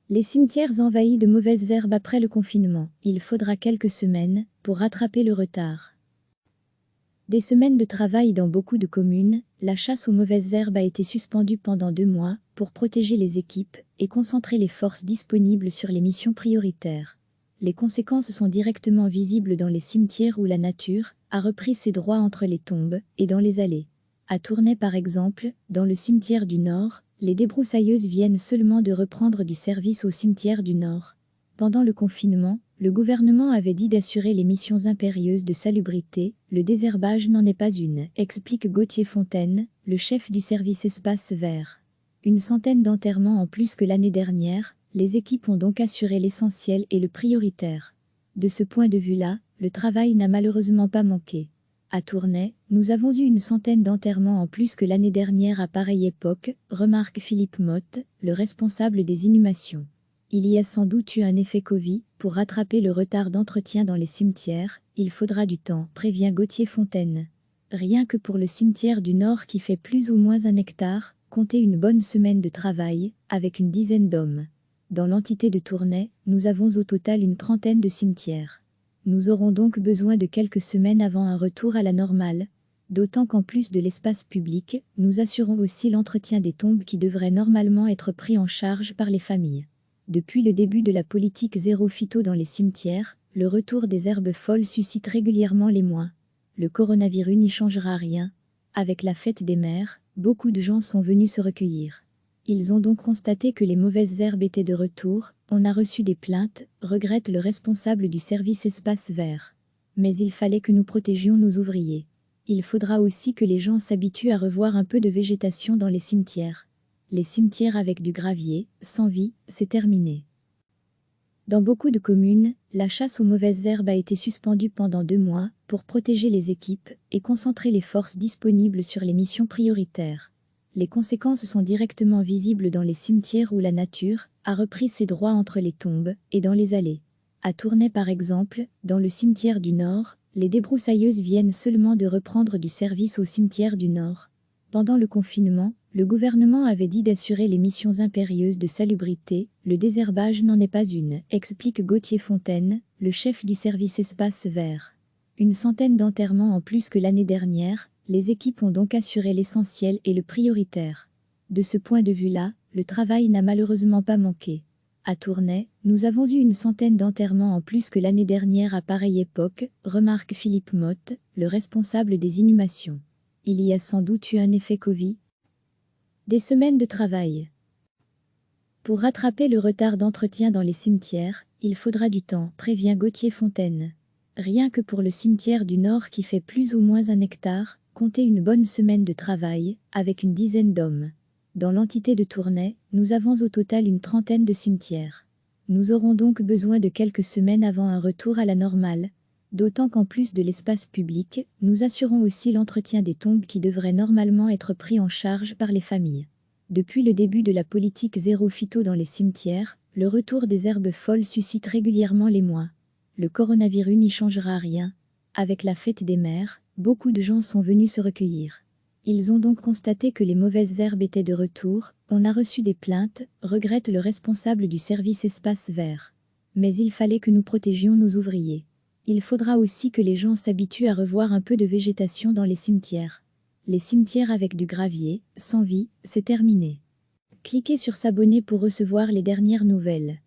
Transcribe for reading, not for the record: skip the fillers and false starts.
Les cimetières envahis de mauvaises herbes après le confinement. Il faudra quelques semaines pour rattraper le retard. Des semaines de travail dans beaucoup de communes, la chasse aux mauvaises herbes a été suspendue pendant 2 mois pour protéger les équipes et concentrer les forces disponibles sur les missions prioritaires. Les conséquences sont directement visibles dans les cimetières où la nature a repris ses droits entre les tombes et dans les allées. À Tournai par exemple, dans le cimetière du Nord, les débroussailleuses viennent seulement de reprendre du service au cimetière du Nord. Pendant le confinement, le gouvernement avait dit d'assurer les missions impérieuses de salubrité, le désherbage n'en est pas une, explique Gauthier Fontaine, le chef du service espace vert. Une centaine d'enterrements en plus que l'année dernière, les équipes ont donc assuré l'essentiel et le prioritaire. De ce point de vue-là, le travail n'a malheureusement pas manqué. À Tournai, nous avons eu une centaine d'enterrements en plus que l'année dernière à pareille époque, remarque Philippe Motte, le responsable des inhumations. Il y a sans doute eu un effet Covid, pour rattraper le retard d'entretien dans les cimetières, il faudra du temps, prévient Gauthier Fontaine. Rien que pour le cimetière du Nord qui fait plus ou moins 1 hectare, comptez une bonne semaine de travail, avec une dizaine d'hommes. Dans l'entité de Tournai, nous avons au total une trentaine de cimetières. Nous aurons donc besoin de quelques semaines avant un retour à la normale, d'autant qu'en plus de l'espace public, nous assurons aussi l'entretien des tombes qui devraient normalement être pris en charge par les familles. Depuis le début de la politique zéro phyto dans les cimetières, le retour des herbes folles suscite régulièrement l'émoi. Le coronavirus n'y changera rien. Avec la fête des mères, beaucoup de gens sont venus se recueillir. Ils ont donc constaté que les mauvaises herbes étaient de retour, on a reçu des plaintes, regrette le responsable du service espace vert. Mais il fallait que nous protégions nos ouvriers. Il faudra aussi que les gens s'habituent à revoir un peu de végétation dans les cimetières. Les cimetières avec du gravier, sans vie, c'est terminé. Dans beaucoup de communes, la chasse aux mauvaises herbes a été suspendue pendant 2 mois pour protéger les équipes et concentrer les forces disponibles sur les missions prioritaires. Les conséquences sont directement visibles dans les cimetières où la nature a repris ses droits entre les tombes et dans les allées. À Tournai par exemple, dans le cimetière du Nord, les débroussailleuses viennent seulement de reprendre du service au cimetière du Nord. Pendant le confinement, le gouvernement avait dit d'assurer les missions impérieuses de salubrité, le désherbage n'en est pas une, explique Gauthier Fontaine, le chef du service espace vert. Une centaine d'enterrements en plus que l'année dernière, les équipes ont donc assuré l'essentiel et le prioritaire. De ce point de vue-là, le travail n'a malheureusement pas manqué. À Tournai, nous avons eu une centaine d'enterrements en plus que l'année dernière à pareille époque, remarque Philippe Motte, le responsable des inhumations. Il y a sans doute eu un effet Covid. Des semaines de travail. Pour rattraper le retard d'entretien dans les cimetières, il faudra du temps, prévient Gauthier Fontaine. Rien que pour le cimetière du Nord qui fait plus ou moins 1 hectare, comptez une bonne semaine de travail, avec une dizaine d'hommes. Dans l'entité de Tournai, nous avons au total une trentaine de cimetières. Nous aurons donc besoin de quelques semaines avant un retour à la normale, d'autant qu'en plus de l'espace public, nous assurons aussi l'entretien des tombes qui devraient normalement être pris en charge par les familles. Depuis le début de la politique zéro phyto dans les cimetières, le retour des herbes folles suscite régulièrement l'émoi. Le coronavirus n'y changera rien. Avec la fête des mères, beaucoup de gens sont venus se recueillir. Ils ont donc constaté que les mauvaises herbes étaient de retour, on a reçu des plaintes, regrette le responsable du service espace vert. Mais il fallait que nous protégions nos ouvriers. Il faudra aussi que les gens s'habituent à revoir un peu de végétation dans les cimetières. Les cimetières avec du gravier, sans vie, c'est terminé. Cliquez sur s'abonner pour recevoir les dernières nouvelles.